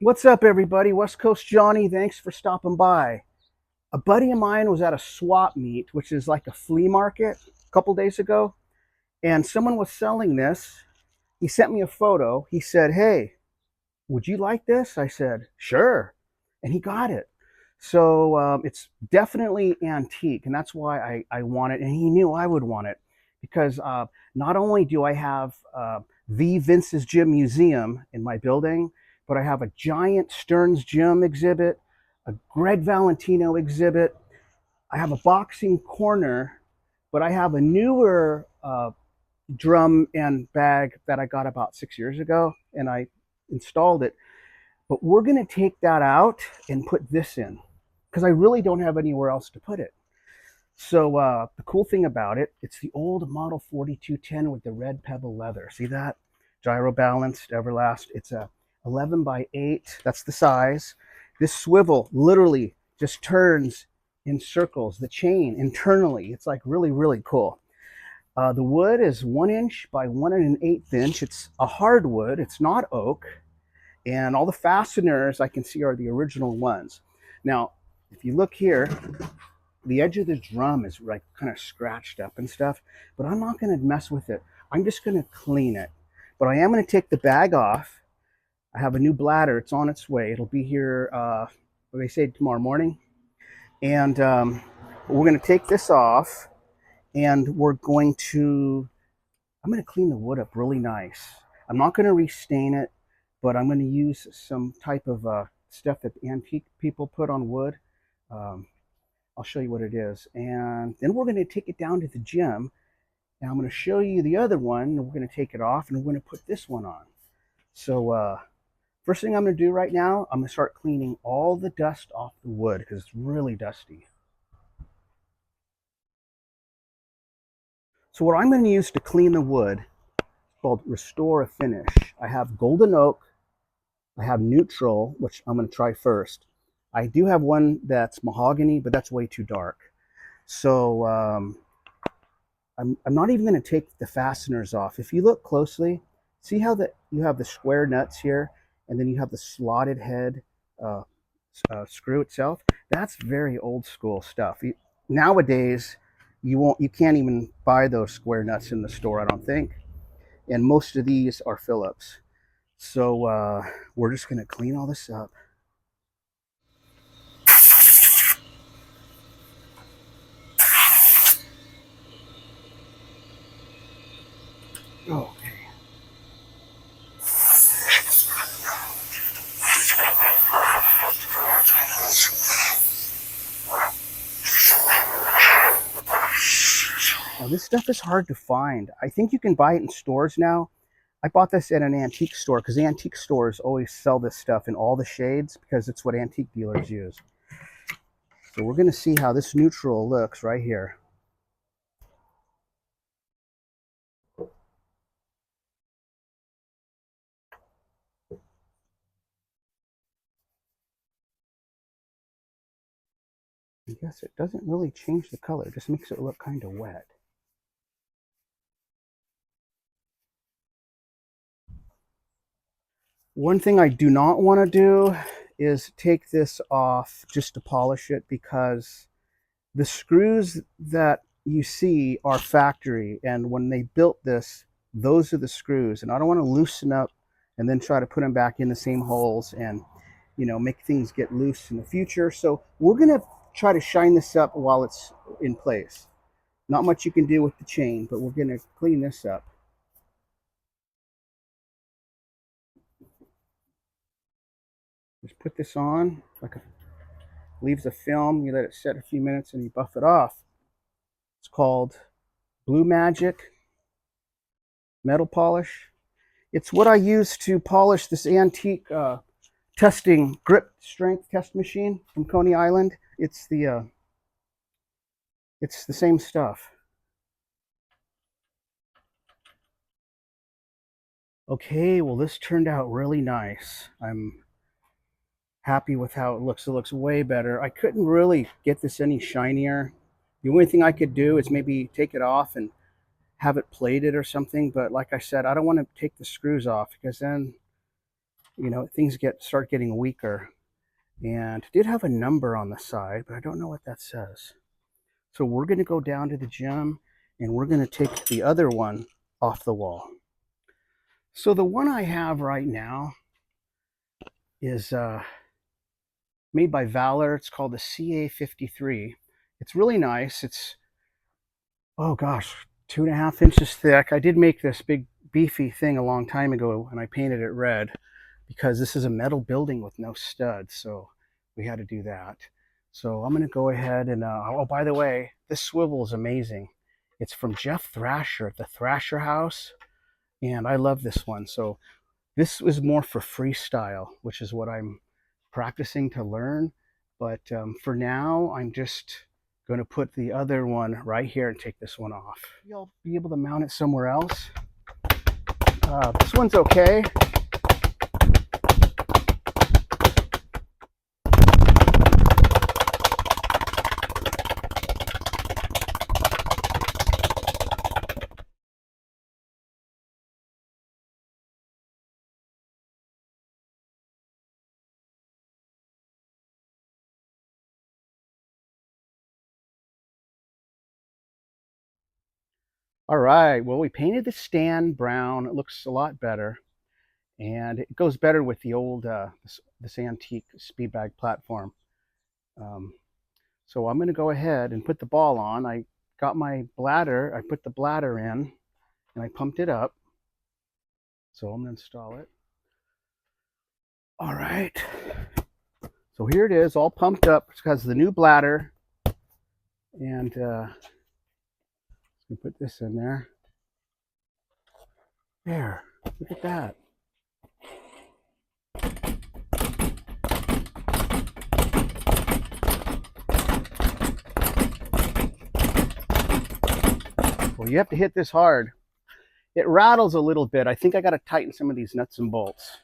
What's up, everybody? Westcoast Johnny, thanks for stopping by. A buddy of mine was at a swap meet, which is like a flea market, a couple days ago, and someone was selling this. He sent me a photo. He said, "Hey, would you like this?" I said, "Sure." And he got it. So it's definitely antique, and that's why I want it. And he knew I would want it because not only do I have the Vince's Gym Museum in my building, but I have a giant Stearns Gym exhibit, a Greg Valentino exhibit. I have a boxing corner, but I have a newer drum and bag that I got about 6 years ago, and I installed it. But we're going to take that out and put this in because I really don't have anywhere else to put it. So the cool thing about it, it's the old Model 4210 with the red pebble leather. See that? Gyro balanced, Everlast. It's a 11 by 8. That's the size. This swivel literally just turns in circles. The chain internally, it's like really, really cool. The wood is 1 inch by 1 1/8 inch. It's a hardwood. It's not oak. And all the fasteners I can see are the original ones. Now, if you look here, the edge of the drum is like kind of scratched up and stuff, but I'm not going to mess with it. I'm just going to clean it. But I am going to take the bag off. I have a new bladder. It's on its way. It'll be here, what they say, tomorrow morning. And we're going to take this off, and I'm going to clean the wood up really nice. I'm not going to restain it, but I'm going to use some type of stuff that antique people put on wood. Um, I'll show you what it is. And then we're going to take it down to the gym. And I'm going to show you the other one. And we're going to take it off and we're going to put this one on. So first thing I'm going to do right now, I'm going to start cleaning all the dust off the wood because it's really dusty. So what I'm going to use to clean the wood is called Restore a Finish. I have golden oak. I have neutral, which I'm going to try first. I do have one that's mahogany, but that's way too dark. So I'm not even going to take the fasteners off. If you look closely, see how you have the square nuts here, and then you have the slotted head screw itself. That's very old school stuff. Nowadays, you can't even buy those square nuts in the store, I don't think. And most of these are Phillips. So we're just going to clean all this up. Okay. Now, this stuff is hard to find. I think you can buy it in stores now. I bought this at an antique store because antique stores always sell this stuff in all the shades because it's what antique dealers use. So we're going to see how this neutral looks right here. I guess it doesn't really change the color, it just makes it look kind of wet. One thing I do not want to do is take this off just to polish it because the screws that you see are factory, and when they built this, those are the screws, and I don't want to loosen up and then try to put them back in the same holes and make things get loose in the future. So we're going to try to shine this up while it's in place. Not much you can do with the chain, but we're going to clean this up. Just put this on, leaves a film, you let it set a few minutes and you buff it off. It's called Blue Magic metal polish. It's what I use to polish this antique testing grip strength test machine from Coney Island. It's the same stuff. Okay, well, this turned out really nice. I'm happy with how it looks. It looks way better. I couldn't really get this any shinier. The only thing I could do is maybe take it off and have it plated or something. But like I said, I don't want to take the screws off because then you know, things start getting weaker. And it did have a number on the side, but I don't know what that says. So we're going to go down to the gym and we're going to take the other one off the wall. So the one I have right now is made by Valor. It's called the CA53. It's really nice. It's, oh gosh, 2.5 inches thick. I did make this big beefy thing a long time ago and I painted it red because this is a metal building with no studs. So we had to do that. So I'm going to go ahead and, oh, by the way, this swivel is amazing. It's from Jeff Thrasher at the Thrasher House. And I love this one. So this is more for freestyle, which is what I'm practicing to learn. But for now, I'm just going to put the other one right here and take this one off. You'll be able to mount it somewhere else. This one's okay. All right, well, we painted the stand brown. It looks a lot better. And it goes better with the old, this antique speed bag platform. So I'm going to go ahead and put the ball on. I got my bladder. I put the bladder in and I pumped it up. So I'm going to install it. All right. So here it is, all pumped up. It has the new bladder. And put this in there. There. Look at that. Well, you have to hit this hard. It rattles a little bit. I think I got to tighten some of these nuts and bolts.